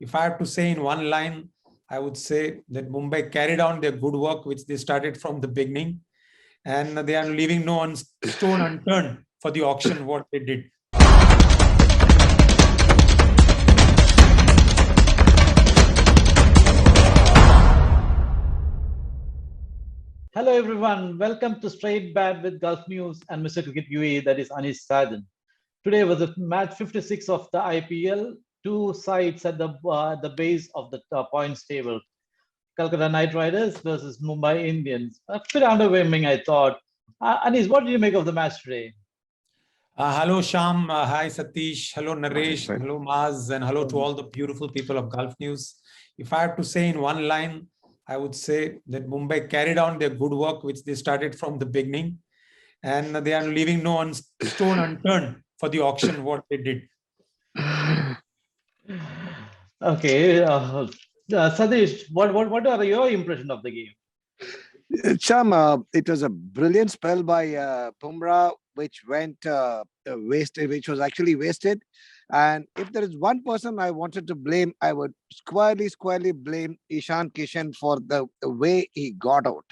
If I have to say in one line, I would say that Mumbai carried on their good work, which they started from the beginning, and they are leaving no stone unturned for the auction, what they did. Hello everyone, welcome to Straight Bat with Gulf News and Mr. Cricket UAE, that is Anis Sajan. Today was the match 56 of the IPL, two sides at the base of the points table. Kolkata Knight Riders versus Mumbai Indians. A bit underwhelming, I thought. Anis, what did you make of the match today? Hello Sham, hi Satish, hello Naresh, hello Maz, and hello to all the beautiful people of Gulf News. If I have to say in one line, I would say that Mumbai carried on their good work, which they started from the beginning, and they are leaving no stone unturned for the auction, what they did. Okay, Satish, what are your impression of the game? Cham, it was a brilliant spell by Bumrah, which went wasted, which was actually wasted. And if there is one person I wanted to blame, I would squarely blame Ishan Kishan for the way he got out.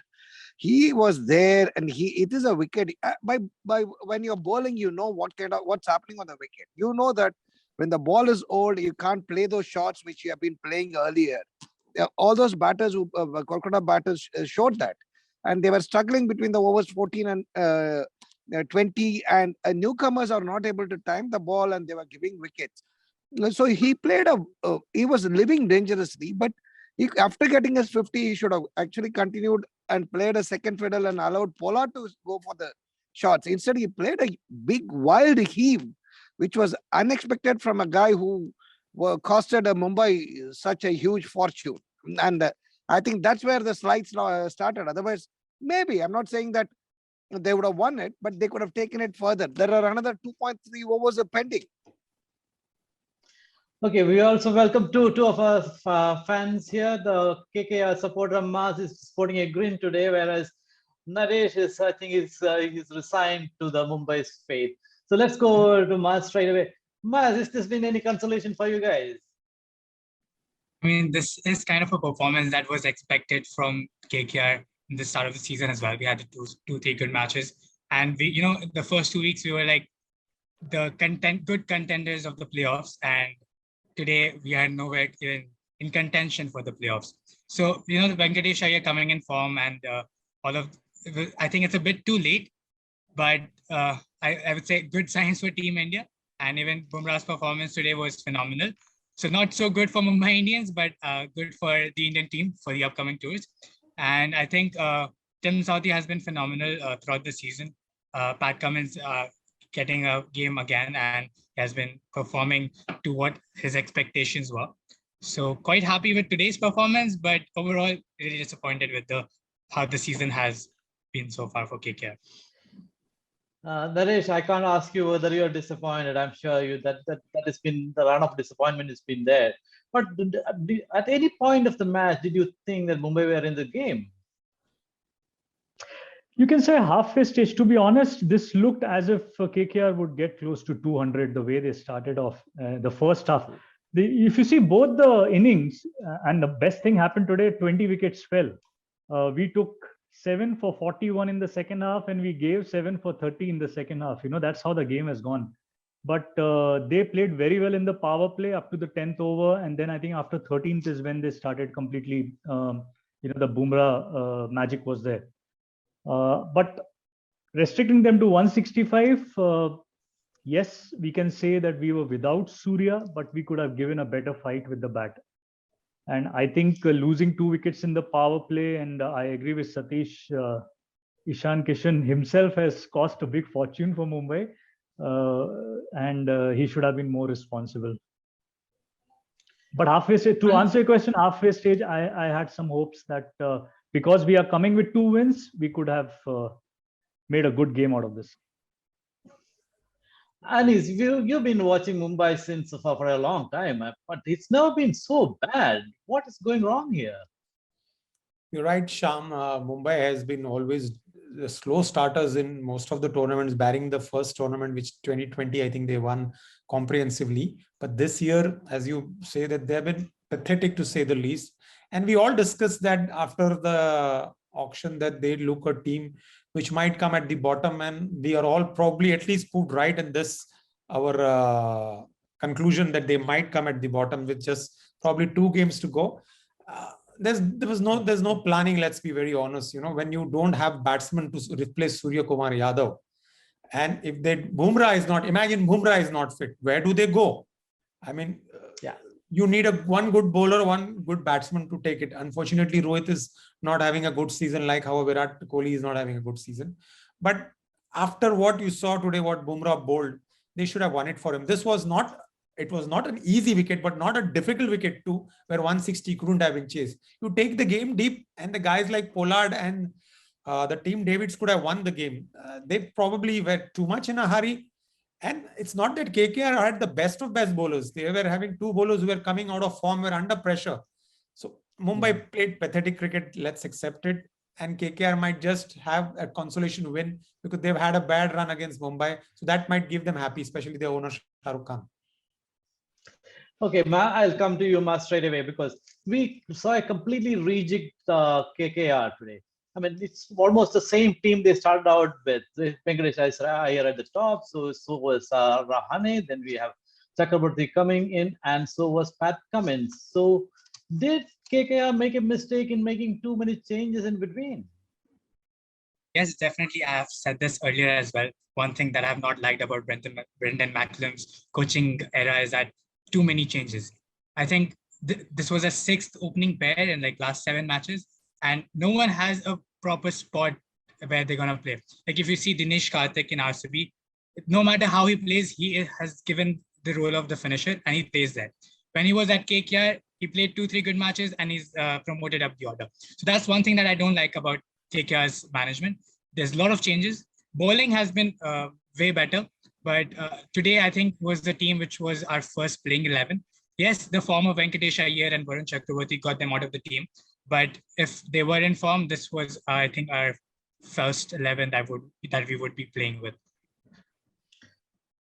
He was there, and it is a wicket. By when you're bowling, you know what's happening on the wicket. You know that when the ball is old, you can't play those shots which you have been playing earlier. All those batters, Kolkata batters, showed that, and they were struggling between the overs 14 and 20, and newcomers are not able to time the ball, and they were giving wickets. So he played he was living dangerously, but after getting his 50, he should have actually continued and played a second fiddle and allowed Pollard to go for the shots. Instead, he played a big wild heave, which was unexpected from a guy who costed Mumbai such a huge fortune. And I think that's where the slides started. Otherwise, maybe, I'm not saying that they would have won it, but they could have taken it further. There are another 2.3 overs pending. Okay, we also welcome two of our fans here. The KKR supporter Maz is sporting a grin today, whereas Naresh is, I think, he's resigned to the Mumbai's fate. So let's go over to Maz straight away. Maz, has this been any consolation for you guys? I mean, this is kind of a performance that was expected from KKR in the start of the season as well. We had three good matches, and we, the first 2 weeks we were like the good contenders of the playoffs, and today we are nowhere even in contention for the playoffs. So the Venkatesh Iyer coming in form, and I think it's a bit too late, but I would say good signs for Team India, and even Bumrah's performance today was phenomenal. So not so good for Mumbai Indians, but good for the Indian team for the upcoming tours. And I think Tim Southee has been phenomenal throughout the season. Pat Cummins getting a game again, and he has been performing to what his expectations were. So quite happy with today's performance, but overall really disappointed with how the season has been so far for KKR. Naresh, I can't ask you whether you're disappointed. I'm sure that has been the run of disappointment has been there. But at any point of the match, did you think that Mumbai were in the game? You can say halfway stage. To be honest, this looked as if KKR would get close to 200 the way they started off the first half. If you see both the innings, and the best thing happened today, 20 wickets fell. We took 7 for 41 in the second half, and we gave 7 for 30 in the second half. That's how the game has gone. But they played very well in the power play up to the 10th over, and then I think after 13th is when they started completely. The Bumrah magic was there. But restricting them to 165, yes, we can say that we were without Surya, but we could have given a better fight with the bat. And I think losing 2 wickets in the power play, and I agree with Satish, Ishan Kishan himself has cost a big fortune for Mumbai, and he should have been more responsible. But halfway stage, to answer your question, halfway stage, I had some hopes that because we are coming with 2 wins, we could have made a good game out of this. Anis, you've been watching Mumbai since for a long time, but it's never been so bad. What is going wrong here? You're right, Sham. Mumbai has been always the slow starters in most of the tournaments, barring the first tournament, which 2020, I think they won comprehensively. But this year, as you say, that they have been pathetic to say the least. And we all discussed that after the auction that they look a team which might come at the bottom, and we are all probably at least put right in this our conclusion that they might come at the bottom with just probably 2 games to go. There's no planning. Let's be very honest. When you don't have batsmen to replace Surya Kumar Yadav, and if Bumrah is not, imagine Bumrah is not fit, where do they go? I mean, you need one good bowler, one good batsman to take it. Unfortunately, Rohit is not having a good season, like how Virat Kohli is not having a good season. But after what you saw today, what Bumrah bowled, they should have won it for him. It was not an easy wicket, but not a difficult wicket too, where 160 couldn't have been chased. You take the game deep, and the guys like Pollard and the team Davids could have won the game. They probably were too much in a hurry. And it's not that KKR had the best of best bowlers. They were having 2 bowlers who were coming out of form, were under pressure. So Mumbai played pathetic cricket. Let's accept it. And KKR might just have a consolation win because they've had a bad run against Mumbai. So that might give them happy, especially their owner, Shah Rukh Khan. Okay, Ma, I'll come to you, Ma, straight away, because we saw a completely rejigged KKR today. I mean, it's almost the same team they started out with. Venkatesh Iyer at the top, so was Rahane. Then we have Chakraborty coming in, and so was Pat Cummins. So did KKR make a mistake in making too many changes in between? Yes, definitely. I have said this earlier as well. One thing that I have not liked about Brendan McCullum's coaching era is that too many changes. I think this was a 6th opening pair in like last 7 matches, and no one has a proper spot where they're going to play. Like if you see Dinesh Karthik in RCB, no matter how he plays, he has given the role of the finisher and he plays there. When he was at KKR, he played 2-3 good matches and he's promoted up the order. So that's one thing that I don't like about KKR's management. There's a lot of changes. Bowling has been way better, but today I think was the team which was our first playing 11. Yes, the form of Venkatesh Iyer and Varun Chakraborty got them out of the team. But if they were in form, this was, I think, our first 11 that we would be playing with.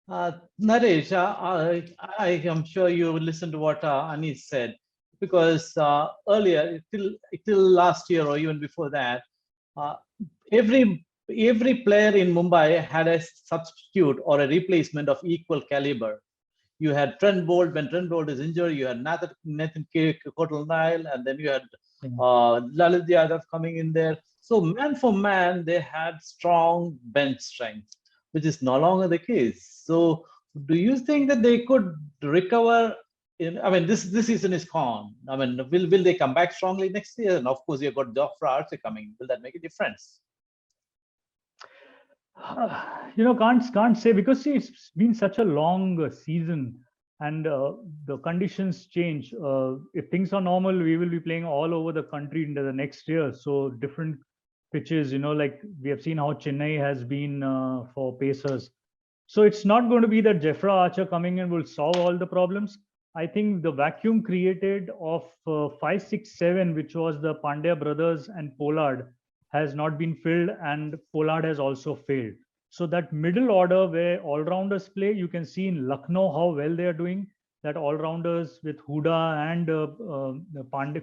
Naresh, I am sure you listened to what Anis said, because earlier, till last year or even before that, every player in Mumbai had a substitute or a replacement of equal caliber. You had Trent Bolt. When Trent Bolt is injured, you had Nathan Kotal-Nile, and then you had Lalit Yadav coming in there. So man for man, they had strong bench strength, which is no longer the case. So do you think that they could recover? This season is gone. I mean, will they come back strongly next year? And of course, you've got Jofra Archer coming. Will that make a difference? Can't say, because see, it's been such a long season, and the conditions change. If things are normal, we will be playing all over the country into the next year. So different pitches, like we have seen how Chennai has been for Pacers. So it's not going to be that Jofra Archer coming in will solve all the problems. I think the vacuum created of 5, 6, 7, which was the Pandya brothers and Pollard, has not been filled, and Pollard has also failed. So that middle order where all-rounders play, you can see in Lucknow how well they are doing. That all-rounders with Huda and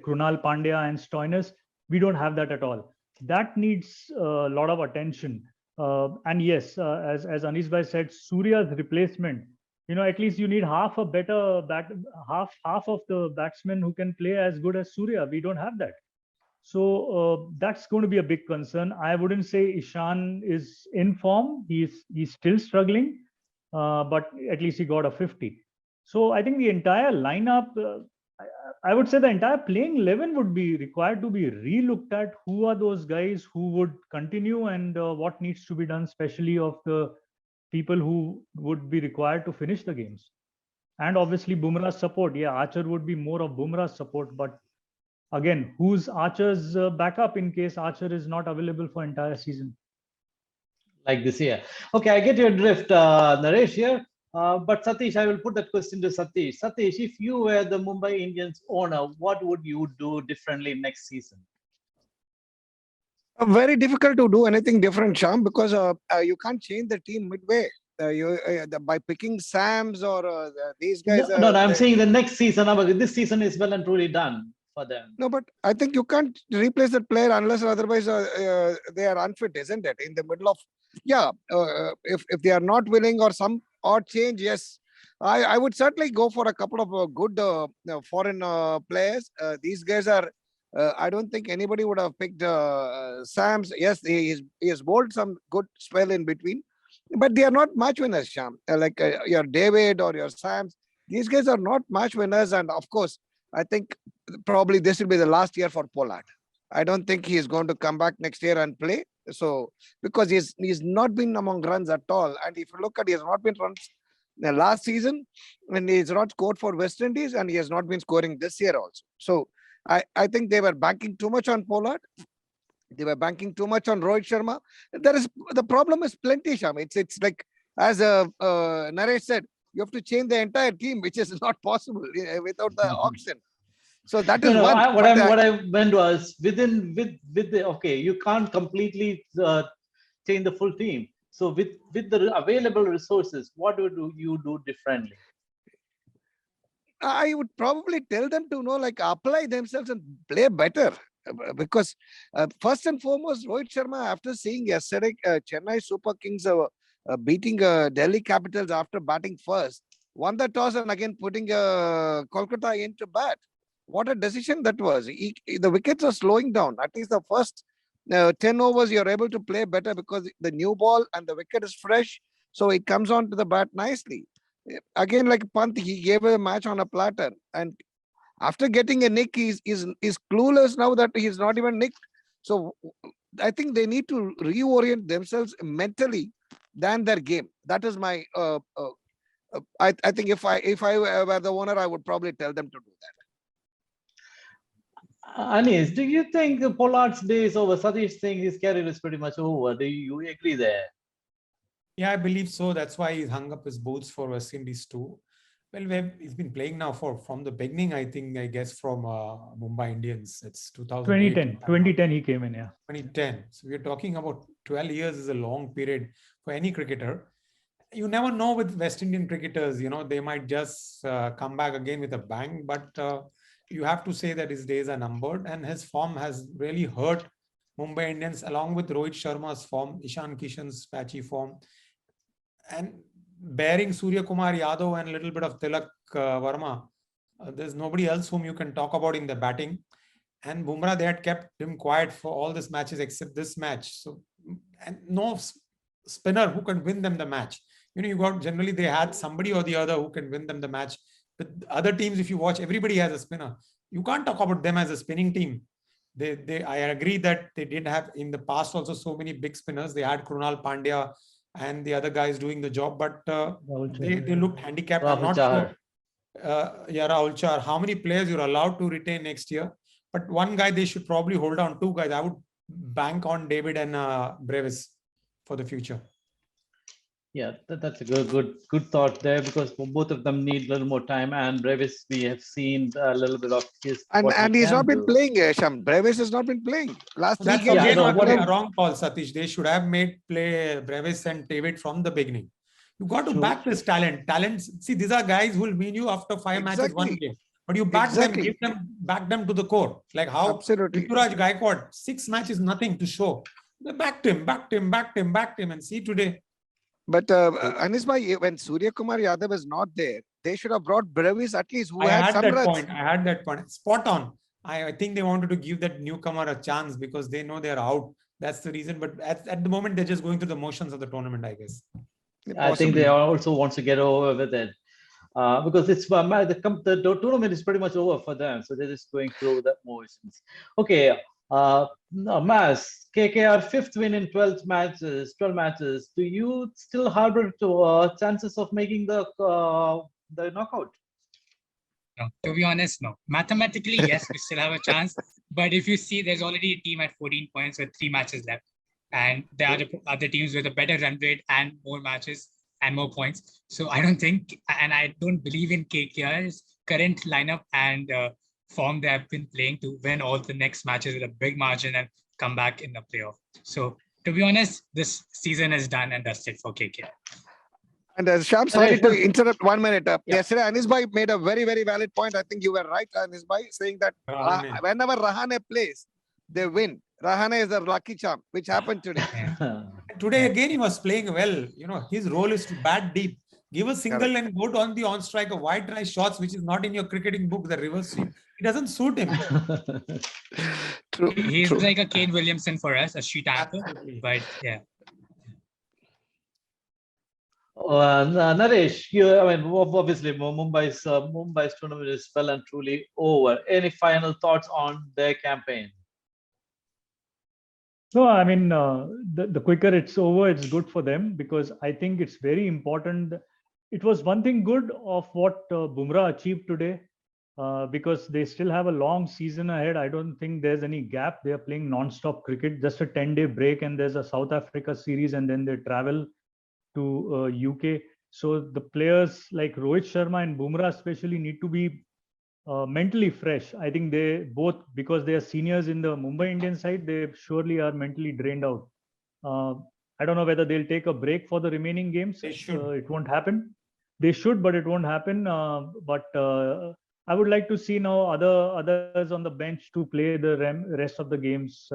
Krunal Pandya and Stoinis, we don't have that at all. That needs a lot of attention. And yes, as Anish Bhai said, Surya's replacement, at least you need half of the batsmen who can play as good as Surya. We don't have that. So that's going to be a big concern. I wouldn't say Ishan is in form. He's still struggling, but at least he got a 50. So I think the entire lineup, I would say the entire playing 11 would be required to be re-looked at. Who are those guys who would continue, and what needs to be done, especially of the people who would be required to finish the games. And obviously Bumrah's support. Yeah, Archer would be more of Bumrah's support, but again, who's Archer's backup in case Archer is not available for entire season? Like this year. Okay, I get your drift, Naresh here. But Satish, I will put that question to Satish. Satish, if you were the Mumbai Indians owner, what would you do differently next season? Very difficult to do anything different, Sham, because you can't change the team midway. by picking Sams or these guys. No, I'm saying the next season. This season is well and truly done for them. No, but I think you can't replace that player unless or otherwise they are unfit, isn't it? In the middle of, if they are not willing or some odd change, yes. I would certainly go for a couple of good foreign players. These guys are, I don't think anybody would have picked Sams. Yes, he has bowled some good spell in between, but they are not match winners, Sham. Like your David or your Sams. These guys are not match winners. And of course, I think probably this will be the last year for Pollard. I don't think he is going to come back next year and play. So, because he's not been among runs at all. And if you look at, he has not been runs the last season, and he's not scored for West Indies, and he has not been scoring this year also. So, I think they were banking too much on Pollard. They were banking too much on Rohit Sharma. The problem is plenty, Sham. It's like, as Naresh said, you have to change the entire team, which is not possible without the auction. So that is one. What I meant was with the you can't completely change the full team. So with the available resources, what would you do differently? I would probably tell them to apply themselves and play better. Because first and foremost, Rohit Sharma, after seeing yesterday Chennai Super Kings beating Delhi Capitals after batting first, won the toss and again putting Kolkata into bat. What a decision that was. The wickets are slowing down. At least the first 10 overs, you're able to play better because the new ball and the wicket is fresh. So it comes on to the bat nicely. Again, like Pant, he gave a match on a platter. And after getting a nick, he's clueless now that he's not even nicked. So I think they need to reorient themselves mentally than their game. That is my. I think if I were the owner, I would probably tell them to do that. Anis, do you think Pollard's day is over? Satish thinks his career is pretty much over. Do you agree there? Yeah, I believe so. That's why he's hung up his boots for West Indies too. Well, he's been playing now from the beginning, I guess from Mumbai Indians. It's 2010. 2010 he came in, yeah. 2010. So we're talking about 12 years is a long period for any cricketer. You never know with West Indian cricketers, they might just come back again with a bang. But you have to say that his days are numbered, and his form has really hurt Mumbai Indians along with Rohit Sharma's form, Ishan Kishan's patchy form. And bearing Surya Kumar Yadav and a little bit of Tilak Verma, there's nobody else whom you can talk about in the batting. And Bumrah, they had kept him quiet for all these matches except this match. So, and no spinner who can win them the match. Generally they had somebody or the other who can win them the match. But other teams, if you watch, everybody has a spinner. You can't talk about them as a spinning team. I agree that they didn't have in the past also so many big spinners. They had Krunal Pandya and the other guys doing the job, but they looked handicapped. I'm not sure. Rahul Char, how many players you're allowed to retain next year? But one guy they should probably hold on. Two guys. I would bank on David and Brevis for the future. Yeah, that's a good thought there, because both of them need a little more time. And Brevis, we have seen a little bit of his. And he's not been playing, Sham. Brevis has not been playing. Last three games. Wrong call, Satish. They should have made play Brevis and David from the beginning. You got to back this talent. See, these are guys who will win you after 5 matches, 1 game. But you back them, back them to the core. Like how Rituraj Gaikwad, 6 matches, nothing to show. They backed him, and see today. But Anis bhai, when Surya Kumar Yadav is not there, they should have brought Brevis at least, who had some runs. I had that point. Spot on. I think they wanted to give that newcomer a chance because they know they're out. That's the reason. But at the moment, they're just going through the motions of the tournament, I guess. I think they also want to get over with it. Because it's the tournament is pretty much over for them. So they're just going through the motions. Okay. Maz, KKR 5th win in 12 matches. Do you still harbor chances of making the knockout? No, to be honest, no. Mathematically, yes, we still have a chance. But if you see, there's already a team at 14 points with 3 matches left. And there are other teams with a better run rate and more matches and more points. So I don't think, and I don't believe in KKR's current lineup and form they have been playing to win all the next matches with a big margin and come back in the playoff. So to be honest, this season is done and dusted for KKR. And Sham, sorry to interrupt 1 minute. Yeah. Yesterday, Anis Bhai made a very, very valid point. I think you were right, Anis Bhai, saying that Rahane. whenever Rahane plays, they win. Rahane is a lucky charm, which happened today. Today again he was playing well. You know, his role is to bat deep, give a single and go on the on strike of wide try shots, which is not in your cricketing book, the reverse sweep. It doesn't suit him. True. He's True. like a Kane Williamson for us, a street anchor. Absolutely. But yeah. Naresh, I mean, obviously Mumbai's tournament is well and truly over. Any final thoughts on their campaign? No, I mean, the quicker it's over, it's good for them, because I think it's very important. It was one thing good of what Bumrah achieved today, because they still have a long season ahead. I don't think there's any gap. They are playing non-stop cricket, just a 10-day break, and there's a South Africa series, and then they travel to UK. So the players like Rohit Sharma and Bumrah especially need to be mentally fresh. I think they both, because they are seniors in the Mumbai Indian side, they surely are mentally drained out. I don't know whether they'll take a break for the remaining games. They should. It won't happen. They should, but it won't happen. I would like to see now others on the bench to play the rest of the games.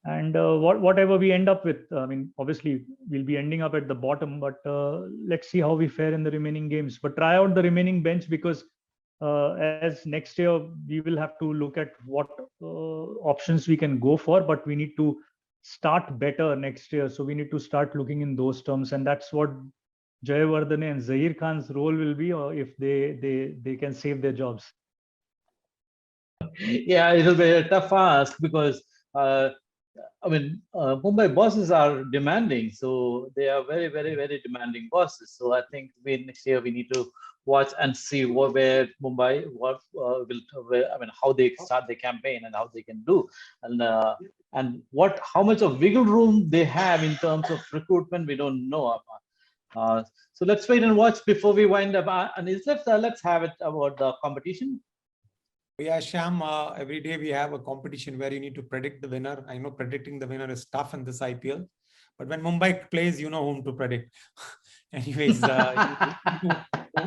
Whatever we end up with, I mean, obviously we'll be ending up at the bottom, but let's see how we fare in the remaining games. But try out the remaining bench, because as next year we will have to look at what options we can go for, but we need to start better next year. So we need to start looking in those terms, and that's what Jayawardene and Zahir Khan's role will be, or if they can save their jobs. Yeah, it'll be a tough ask, because I mean, Mumbai bosses are demanding, so they are very, very, very demanding bosses. So I think next year we need to watch and see where Mumbai, how they start their campaign and how they can do, and how much of wiggle room they have in terms of recruitment, we don't know. So let's wait and watch before we wind up. And let's have it about the competition. Yeah, Sham, every day we have a competition where you need to predict the winner. I know predicting the winner is tough in this IPL, but when Mumbai plays, you know whom to predict. Anyways, you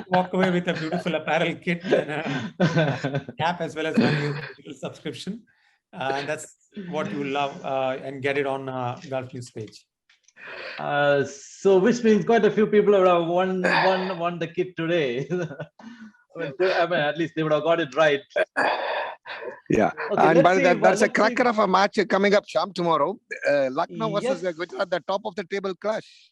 walk away with a beautiful apparel kit and a cap, as well as one year's subscription. And that's what you love, and get it on Gulf News page. So which means quite a few people have won the kit today. I mean, at least they would have got it right. Yeah. Okay, and that's a cracker of a match coming up, Sham, tomorrow. Lucknow versus Gujarat, the top of the table clash.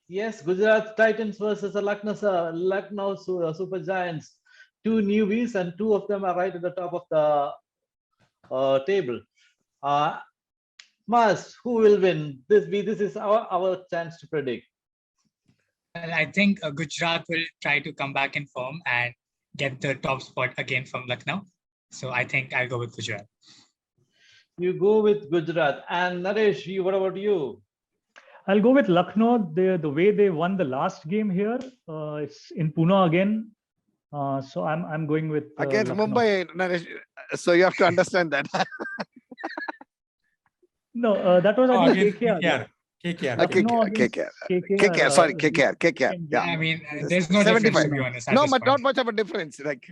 Yes, Gujarat Titans versus the Lucknow Super Giants. Two newbies, and two of them are right at the top of the table. Mas, who will win? This is our chance to predict. Well, I think Gujarat will try to come back in form and get the top spot again from Lucknow. So I think I'll go with Gujarat. You go with Gujarat. And Naresh, what about you? I'll go with Lucknow. The way they won the last game here, it's in Pune again. So I'm going with against Lucknow. Mumbai. Naresh, so you have to understand that. No, that was against KKR. KKR. Sorry, KKR. Yeah, I mean, there's no difference, to be honest. No, but not much of a difference. Like,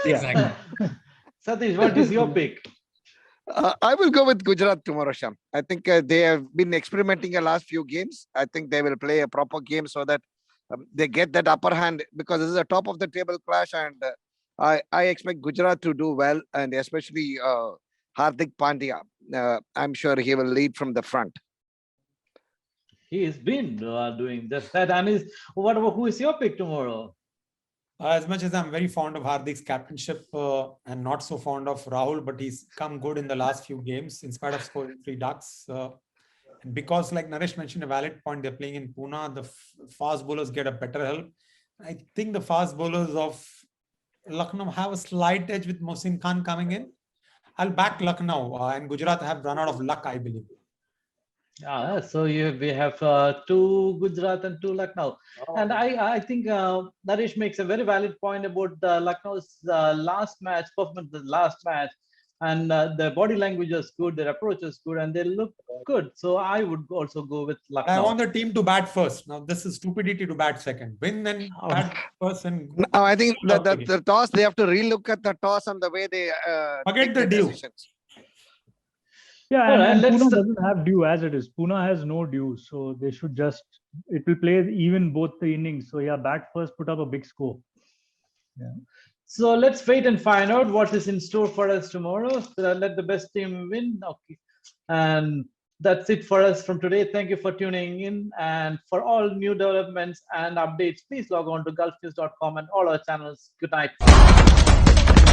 exactly. Satish, what is your pick? I will go with Gujarat tomorrow, Sham. I think they have been experimenting the last few games. I think they will play a proper game so that they get that upper hand, because this is a top of the table clash, and I expect Gujarat to do well, and especially Hardik Pandya. I'm sure he will lead from the front. He has been doing just that. And who is your pick tomorrow? As much as I'm very fond of Hardik's captainship and not so fond of Rahul, but he's come good in the last few games in spite of scoring 3 ducks. And because, like Naresh mentioned, a valid point, they're playing in Pune, the fast bowlers get a better help. I think the fast bowlers of Lucknow have a slight edge with Mohsin Khan coming in. I'll back Lucknow, and Gujarat have run out of luck, I believe. So we have 2 Gujarat and 2 Lucknow. And I think Naresh makes a very valid point about Lucknow's last match, performance the last match. and their body language is good, their approach is good, and they look good. So I would also go with Lucknow. I want the team to bat first. Now, this is stupidity to bat second. Win and bat first and No, I think out the game. the toss, they have to relook at the toss and the way they Forget take the their dew. decisions. Yeah, All right, and let's- Pune doesn't have due as it is. Pune has no due, so they should just, it will play even both the innings. So yeah, bat first, put up a big score. Yeah. So let's wait and find out what is in store for us tomorrow. So let the best team win. Okay. And that's it for us from today. Thank you for tuning in. And for all new developments and updates, please log on to gulfnews.com and all our channels. Good night.